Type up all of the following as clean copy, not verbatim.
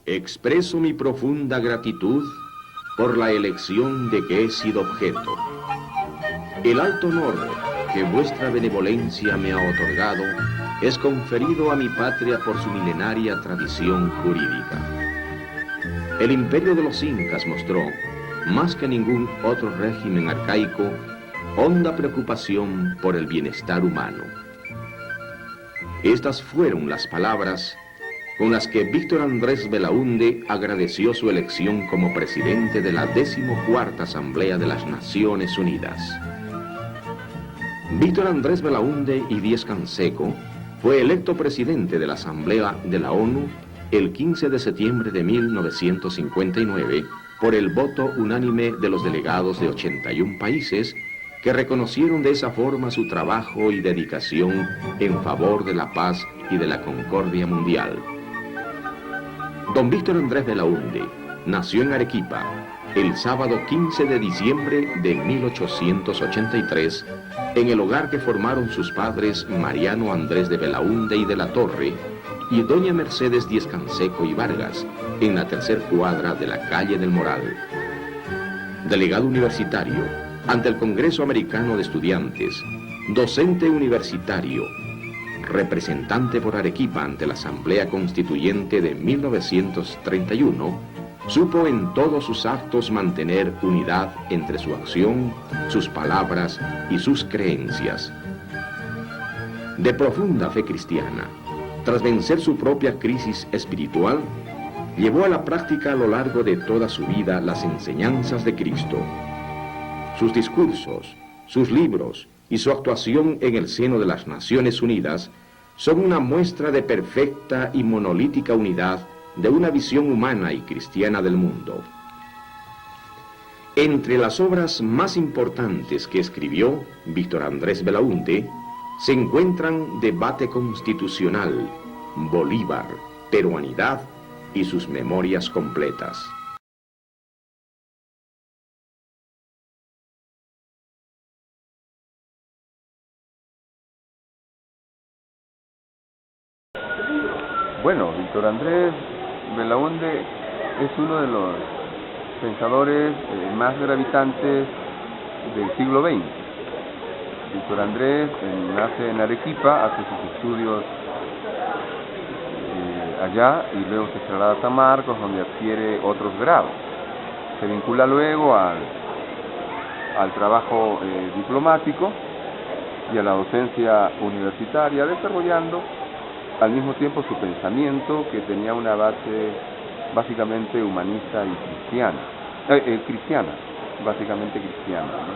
Expreso mi profunda gratitud por la elección de que he sido objeto. El alto honor que vuestra benevolencia me ha otorgado es conferido a mi patria por su milenaria tradición jurídica. El imperio de los incas mostró, más que ningún otro régimen arcaico, honda preocupación por el bienestar humano. Estas fueron las palabras con las que Víctor Andrés Belaúnde agradeció su elección como presidente de la 14ª Asamblea de las Naciones Unidas. Víctor Andrés Belaúnde y Díez-Canseco fue electo presidente de la Asamblea de la ONU el 15 de septiembre de 1959 por el voto unánime de los delegados de 81 países que reconocieron de esa forma su trabajo y dedicación en favor de la paz y de la concordia mundial. Don Víctor Andrés Belaúnde nació en Arequipa el sábado 15 de diciembre de 1883 en el hogar que formaron sus padres Mariano Andrés de Belaúnde y de la Torre y doña Mercedes Díez-Canseco y Vargas en la tercer cuadra de la calle del Moral. Delegado universitario ante el Congreso Americano de Estudiantes, docente universitario, representante por Arequipa ante la Asamblea Constituyente de 1931, supo en todos sus actos mantener unidad entre su acción, sus palabras y sus creencias. De profunda fe cristiana, tras vencer su propia crisis espiritual, llevó a la práctica a lo largo de toda su vida las enseñanzas de Cristo. Sus discursos, sus libros y su actuación en el seno de las Naciones Unidas son una muestra de perfecta y monolítica unidad de una visión humana y cristiana del mundo. Entre las obras más importantes que escribió Víctor Andrés Belaúnde se encuentran Debate Constitucional, Bolívar, Peruanidad y sus memorias completas. Bueno, Víctor Andrés Belaúnde es uno de los pensadores más gravitantes del siglo XX. Víctor Andrés nace en Arequipa, hace sus estudios allá y luego se traslada a San Marcos, donde adquiere otros grados. Se vincula luego al trabajo diplomático y a la docencia universitaria, desarrollando al mismo tiempo su pensamiento, que tenía una base básicamente humanista y cristiana, básicamente cristiana, ¿no?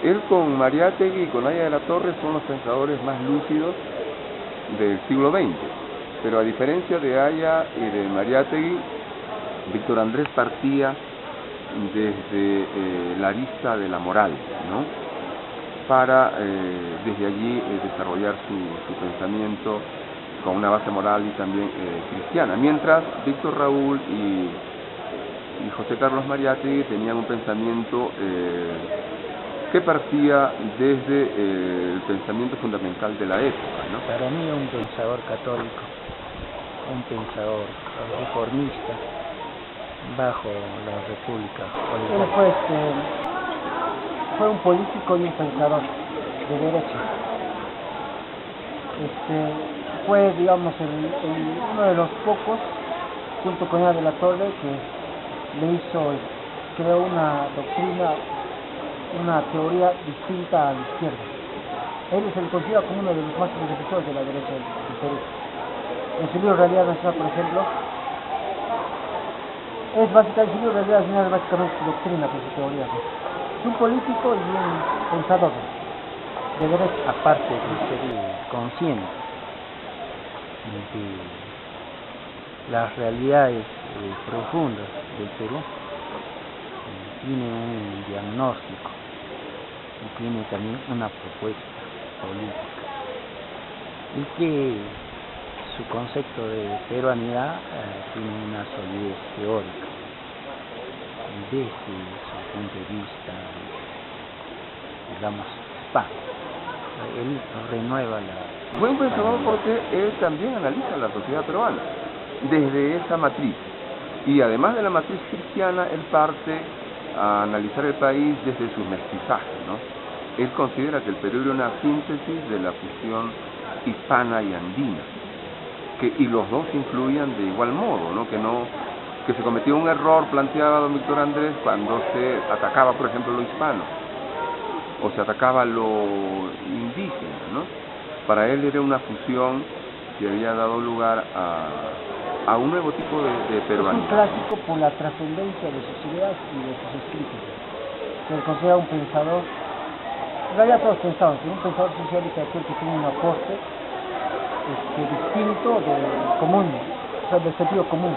Él con Mariátegui y con Aya de la Torre son los pensadores más lúcidos del siglo XX, pero a diferencia de Aya y de Mariátegui, Víctor Andrés partía desde la arista de la moral, ¿no?, para desde allí desarrollar su pensamiento con una base moral y también cristiana, mientras Víctor Raúl y José Carlos Mariátegui tenían un pensamiento que partía desde el pensamiento fundamental de la época, ¿no? Para mí un pensador católico, un pensador reformista bajo la República Bolivariana. Fue un político y un pensador de derecha. Fue, digamos, uno de los pocos, junto con Aya de la Torre, que creó una doctrina, una teoría distinta a la izquierda. Él se le considera como uno de los más precursores de la derecha del Perú. En su libro Realidad Nacional, por ejemplo, su libro Realidad Nacional es básicamente su doctrina, con su teoría, ¿no? Un político y un pensador de derecha. Aparte de ser consciente de las realidades profundas del Perú, tiene un diagnóstico y tiene también una propuesta política, y que su concepto de peruanidad tiene una solidez teórica desde su punto de vista, digamos, él renueva Fue un pensador porque él también analiza la sociedad peruana desde esa matriz. Y además de la matriz cristiana, él parte a analizar el país desde su mestizaje, ¿no? Él considera que el Perú era una síntesis de la fusión hispana y andina, y los dos influían de igual modo, ¿no? Que se cometió un error, planteaba don Víctor Andrés, cuando se atacaba, por ejemplo, lo hispano, o se atacaba lo indígena, ¿no? Para él era una fusión que había dado lugar a un nuevo tipo de peruanidad. Es un clásico por la trascendencia de sus ideas y de sus escritos. Se le considera un pensador, en realidad todos pensamos, pero un pensador socialista es aquel que tiene un aporte distinto del común, o sea, del sentido común.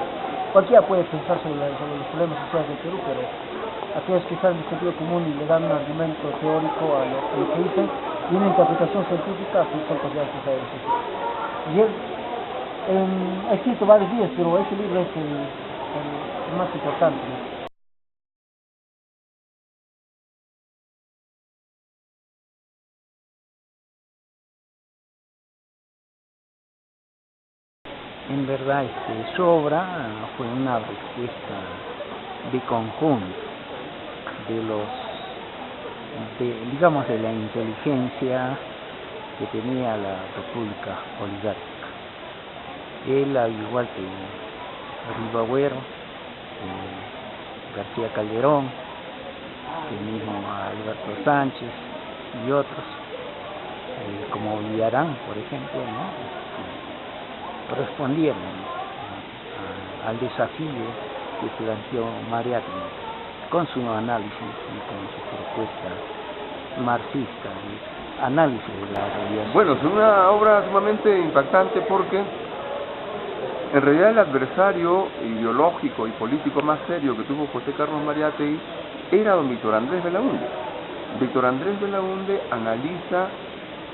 Cualquiera puede pensar sobre los problemas sociales del Perú, pero aquellos que están en el sentido común y le dan un argumento teórico a lo que dicen y una interpretación científica, así son considerados pensadores socialistas. Y él ha escrito varios libros, pero ese libro es el más importante, ¿no? En verdad, su obra fue una respuesta de conjunto digamos, de la inteligencia que tenía la República Oligárquica. Él, al igual que Ribagüero, García Calderón, el mismo Alberto Sánchez y otros, como Villarán, por ejemplo, ¿no? Respondieron al desafío que planteó Mariátegui con su análisis y con su propuesta marxista de análisis de la realidad. Bueno, es una obra sumamente impactante porque en realidad el adversario ideológico y político más serio que tuvo José Carlos Mariátegui era don Víctor Andrés Belaúnde. Víctor Andrés Belaúnde analiza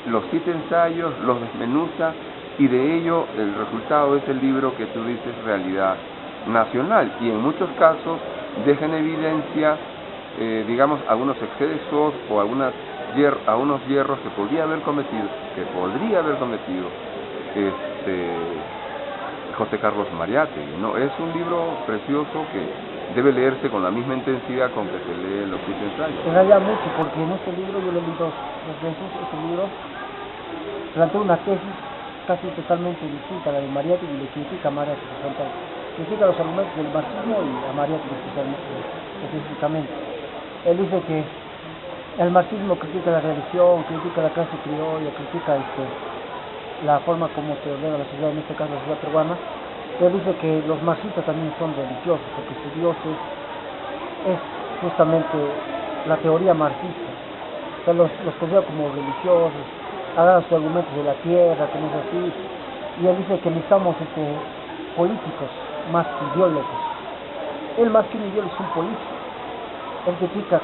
los 7 ensayos, los desmenuza, y de ello el resultado es el libro que tú dices, Realidad Nacional, y en muchos casos deja en evidencia, digamos, algunos excesos o algunos hierros que podría haber cometido José Carlos Mariátegui, ¿no? Es un libro precioso que debe leerse con la misma intensidad con que se lee los 7 ensayos. En realidad mucho, porque en este libro yo lo leí dos veces. Este libro plantea una tesis casi totalmente distinta a la de Mariátegui y le critica a Mariátegui, critica los argumentos del marxismo y a Mariátegui específicamente. Él dice que el marxismo critica la religión, critica la clase criolla, critica la forma como se ordena la sociedad, en este caso la sociedad peruana. Él dice que los marxistas también son religiosos, porque su Dios es justamente la teoría marxista. O sea, los considera como religiosos, hagan sus argumentos de la tierra, que no es así, y él dice que necesitamos políticos más que ideólogos. Él más que un ideólogo es un político. Él critica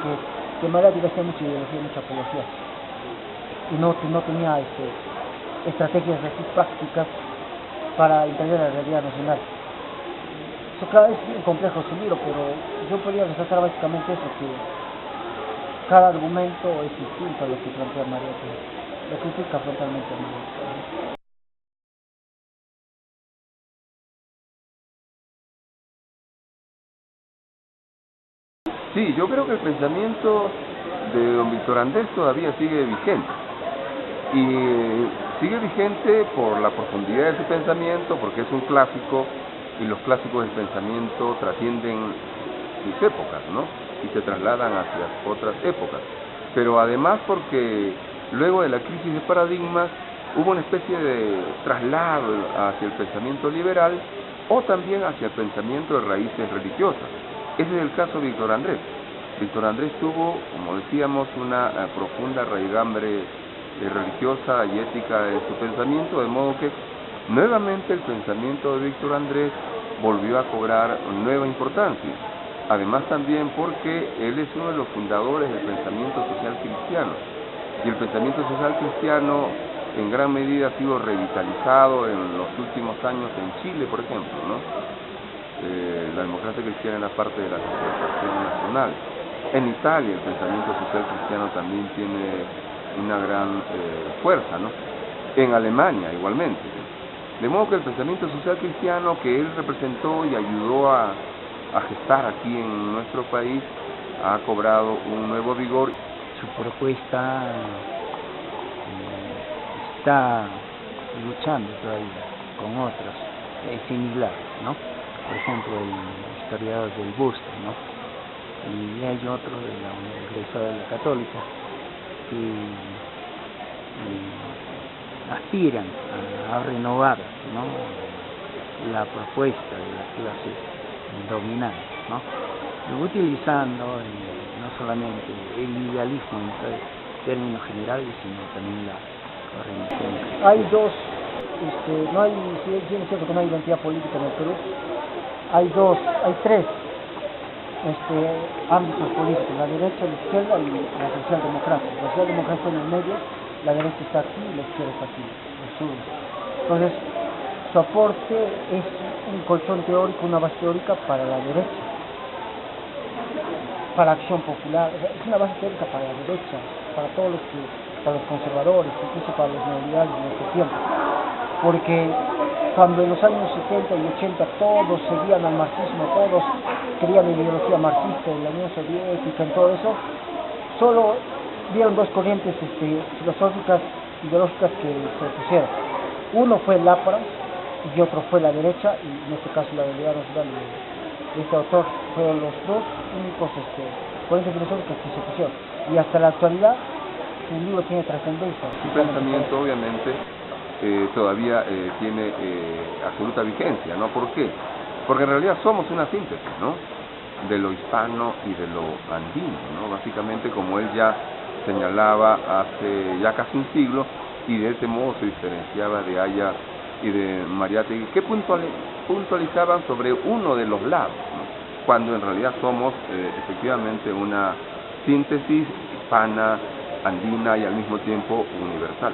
que Mariátegui hacía mucha ideología, mucha apología, y no tenía estrategias así prácticas para entender la realidad nacional. Eso, claro, es bien complejo su libro, pero yo podría resaltar básicamente eso, que cada argumento es distinto a lo que plantea Mariátegui. La critica frontalmente a Mariátegui. Sí, yo creo que el pensamiento de don Víctor Andrés todavía sigue vigente. Y sigue vigente por la profundidad de su pensamiento, porque es un clásico, y los clásicos del pensamiento trascienden sus épocas, ¿no? Y se trasladan hacia otras épocas. Pero además porque luego de la crisis de paradigmas hubo una especie de traslado hacia el pensamiento liberal o también hacia el pensamiento de raíces religiosas. Ese es el caso de Víctor Andrés. Víctor Andrés tuvo, como decíamos, una profunda raigambre religiosa y ética en su pensamiento, de modo que nuevamente el pensamiento de Víctor Andrés volvió a cobrar nueva importancia. Además también porque él es uno de los fundadores del pensamiento social cristiano. Y el pensamiento social cristiano en gran medida ha sido revitalizado en los últimos años en Chile, por ejemplo, ¿no? La democracia cristiana era parte de la concertación nacional. En Italia el pensamiento social cristiano también tiene una gran fuerza, ¿no? en Alemania igualmente. De modo que el pensamiento social cristiano que él representó y ayudó a gestar aquí en nuestro país ha cobrado un nuevo vigor. Su propuesta está luchando todavía con otros similares, ¿no? Por ejemplo, el historiador del Busto, ¿no? Y hay otro de la Universidad de la Católica que aspiran a renovar, ¿no?, la propuesta de la clase dominante, ¿no? Utilizando no solamente el idealismo en términos generales, sino también la religión. Hay dos, no hay, si bien es cierto que no hay identidad política en el Perú, hay tres ámbitos políticos: la derecha, la izquierda y la socialdemocracia. La socialdemocracia está en el medio, la derecha está aquí y la izquierda está aquí, el sur. Entonces, su aporte es un colchón teórico, una base teórica para la derecha, para Acción Popular. O sea, es una base teórica para la derecha, para todos para los conservadores, incluso para los neoliberales de nuestro tiempo. Porque cuando en los años 70 y 80 todos seguían al marxismo, todos querían la ideología marxista en la Unión Soviética, en todo eso, solo vieron dos corrientes filosóficas, ideológicas que se opusieron. Uno fue Lapras y otro fue la derecha, y en este caso la realidad nacional de este autor. Fueron los dos únicos corrientes filosóficas que se opusieron. Y hasta la actualidad su libro tiene trascendencia. Su pensamiento obviamente todavía tiene absoluta vigencia, ¿no? ¿Por qué? Porque en realidad somos una síntesis, ¿no?, de lo hispano y de lo andino, ¿no? Básicamente, como él ya señalaba hace ya casi un siglo, y de este modo se diferenciaba de Haya y de Mariátegui, que puntualizaban sobre uno de los lados, ¿no?, cuando en realidad somos efectivamente una síntesis hispana, andina y al mismo tiempo universal.